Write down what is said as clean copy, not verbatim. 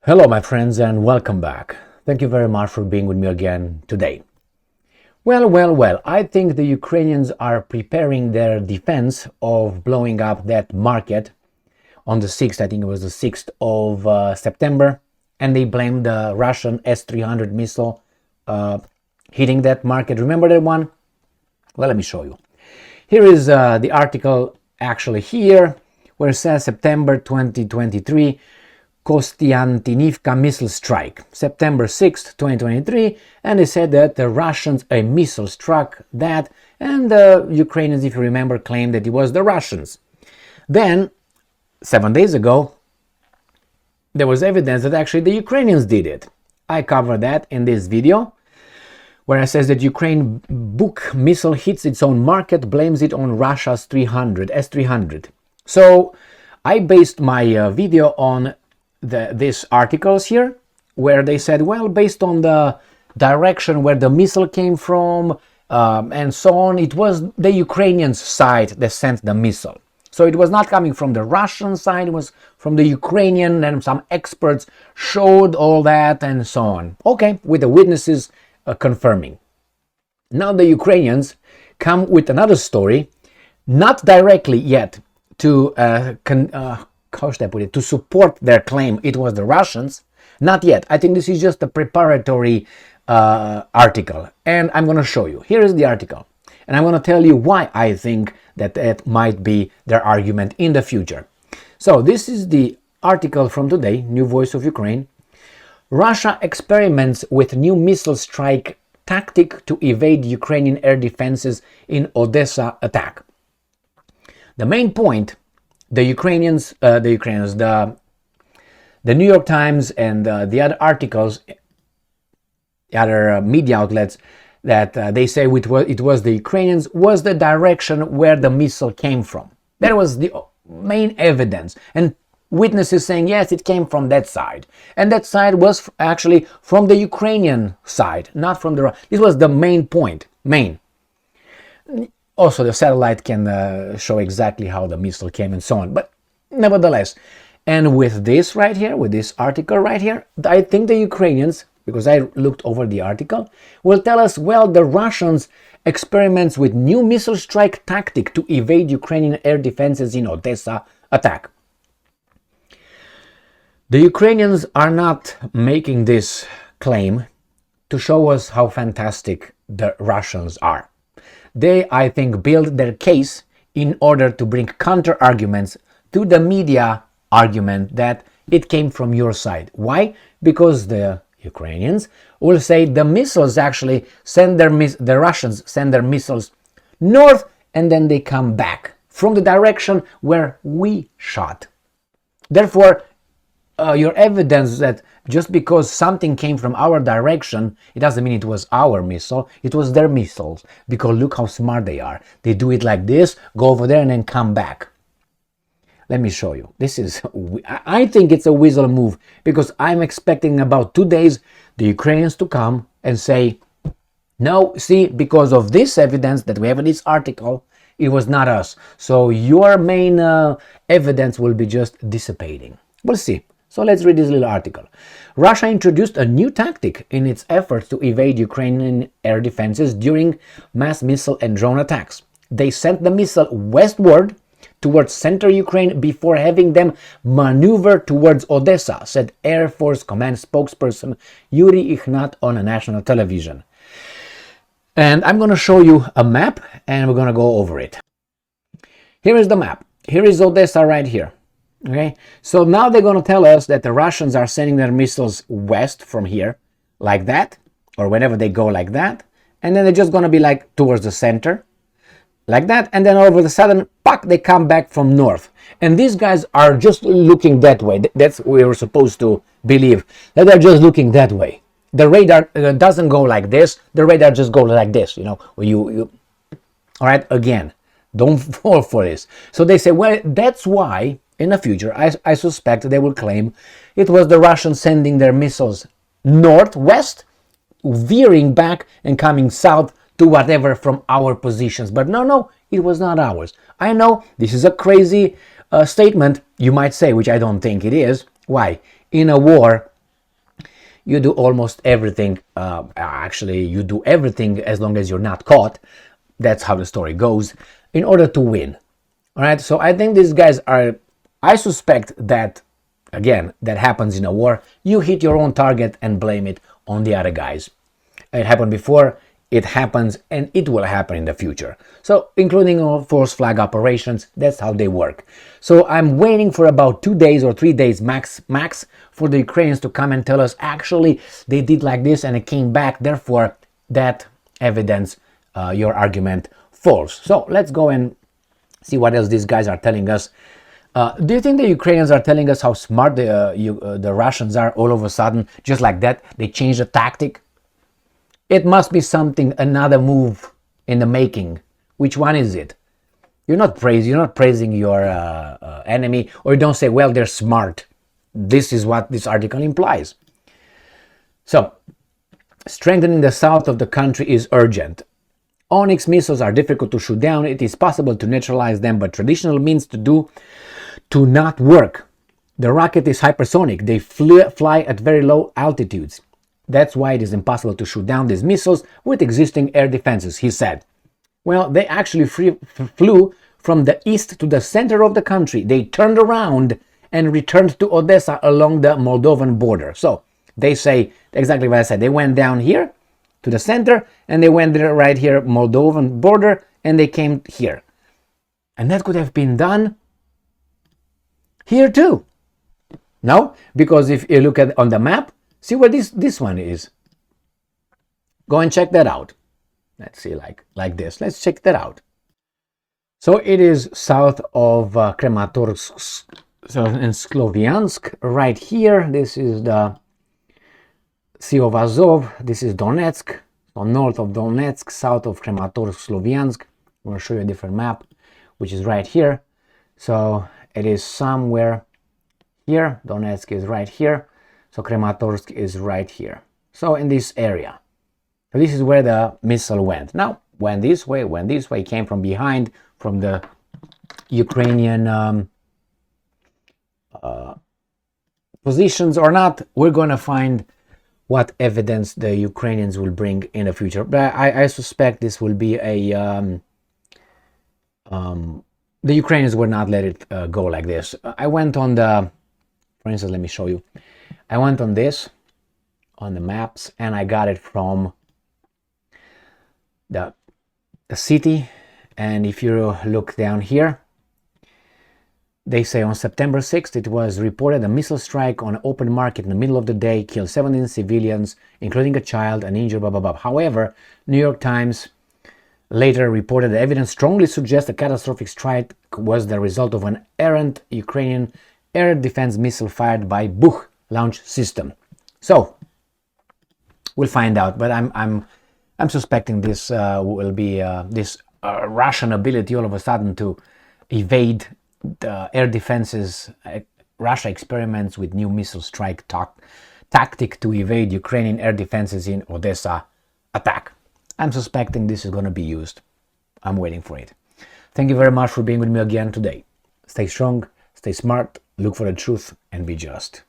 Hello, my friends, and welcome back. Thank you very much for being with me again today. Well, I think the Ukrainians are preparing their defense of blowing up that market on the 6th, I think it was the 6th of September, and they blamed the Russian S-300 missile hitting that market. Remember that one? Well, let me show you. Here is the article actually here, where it says September 2023, Kostiantynivka missile strike, September 6th, 2023, and they said that the Russians, a missile struck that, and the Ukrainians, if you remember, claimed that it was the Russians. Then, 7 days ago, there was evidence that actually the Ukrainians did it. I covered that in this video, where it says that Ukraine Buk missile hits its own market, blames it on Russia's S-300. So, I based my video on these articles here, where they said, well, based on the direction where the missile came from and so on, it was the Ukrainian side that sent the missile. So it was not coming from the Russian side, it was from the Ukrainian, and some experts showed all that and so on. Okay, with the witnesses confirming. Now the Ukrainians come with another story, not directly yet to how should I put it, to support their claim it was the Russians. Not yet. I think this is just a preparatory article, and I'm going to show you. Here is the article, and I'm going to tell you why I think that it might be their argument in the future. So this is the article from today, New Voice of Ukraine. Russia experiments with new missile strike tactic to evade Ukrainian air defenses in Odessa attack. The main point, the New York Times and the other articles, the other media outlets that they say it was the Ukrainians, was the direction where the missile came from. That was the main evidence, and witnesses saying yes, it came from that side, and that side was actually from the Ukrainian side, not from the. This was the main point. Also, the satellite can show exactly how the missile came and so on. But nevertheless, and with this right here, with this article right here, I think the Ukrainians, because I looked over the article, will tell us, well, the Russians experiments with new missile strike tactic to evade Ukrainian air defenses in Odessa attack. The Ukrainians are not making this claim to show us how fantastic the Russians are. They, I think, build their case in order to bring counter-arguments to the media argument that it came from your side. Why? Because the Ukrainians will say the missiles actually the Russians send their missiles north and then they come back from the direction where we shot. Therefore, your evidence that just because something came from our direction, it doesn't mean it was our missile, it was their missiles. Because look how smart they are. They do it like this, go over there and then come back. Let me show you. I think it's a weasel move, because I'm expecting about 2 days the Ukrainians to come and say, no, see, because of this evidence that we have in this article, it was not us. So your main evidence will be just dissipating. We'll see. So let's read this little article. Russia introduced a new tactic in its efforts to evade Ukrainian air defenses during mass missile and drone attacks. They sent the missile westward towards center Ukraine before having them maneuver towards Odessa, said Air Force Command spokesperson Yuri Ikhnat on a national television. And I'm going to show you a map, and we're going to go over it. Here is the map. Here is Odessa right here. Okay, so now they're going to tell us that the Russians are sending their missiles west from here, like that, or whenever they go like that, and then they're just going to be like towards the center, like that, and then over the sudden, puck, they come back from north. And these guys are just looking that way. That's what we were supposed to believe, that they're just looking that way. The radar doesn't go like this, the radar just goes like this, you know, all right, again, don't fall for this. So they say, well, that's why in the future, I suspect they will claim it was the Russians sending their missiles northwest, veering back and coming south to whatever from our positions. But no, it was not ours. I know this is a crazy statement, you might say, which I don't think it is. Why? In a war, you do almost everything. Actually, you do everything as long as you're not caught. That's how the story goes, in order to win. All right, so I think these guys are, I suspect that, again, that happens in a war. You hit your own target and blame it on the other guys. It happened before, it happens, and it will happen in the future. So, including all false flag operations, that's how they work. So I'm waiting for about 2 days or 3 days max for the Ukrainians to come and tell us, actually, they did like this and it came back, therefore, that evidence your argument false. So let's go and see what else these guys are telling us. Do you think the Ukrainians are telling us how smart the Russians are all of a sudden, just like that? They changed the tactic? It must be something, another move in the making. Which one is it? You're not praising your enemy, or you don't say, well, they're smart. This is what this article implies. So, strengthening the south of the country is urgent. Onyx missiles are difficult to shoot down. It is possible to neutralize them, but traditional means to not work. The rocket is hypersonic. They fly at very low altitudes. That's why it is impossible to shoot down these missiles with existing air defenses, he said. Well, they actually flew from the east to the center of the country. They turned around and returned to Odessa along the Moldovan border. So they say exactly what I said. They went down here to the center, and they went there right here, Moldovan border, and they came here. And that could have been done here too. No? Because if you look at on the map, see where this one is. Go and check that out. Let's see, like this. Let's check that out. So it is south of Kramatorsk and Sloviansk, right here. This is the Sea of Azov. This is Donetsk, so north of Donetsk, south of Kramatorsk, Sloviansk. I'm going to show you a different map, which is right here. So it is somewhere here. Donetsk is right here. So Kramatorsk is right here. So in this area. So this is where the missile went. Now, went this way, came from behind, from the Ukrainian positions or not. We're going to find what evidence the Ukrainians will bring in the future. But I suspect this will be a... the Ukrainians will not let it go like this. I went on the... For instance, let me show you. I went on this, on the maps, and I got it from the city. And if you look down here, they say on September 6th, it was reported a missile strike on an open market in the middle of the day killed 17 civilians, including a child, and injured, blah, blah, blah. However, New York Times later reported the evidence strongly suggests the catastrophic strike was the result of an errant Ukrainian air defense missile fired by Bukh launch system. So, we'll find out, but I'm suspecting this will be this Russian ability all of a sudden to evade the air defenses. Russia experiments with new missile strike tactic to evade Ukrainian air defenses in Odessa attack. I'm suspecting this is going to be used. I'm waiting for it. Thank you very much for being with me again today. Stay strong, stay smart, look for the truth, and be just.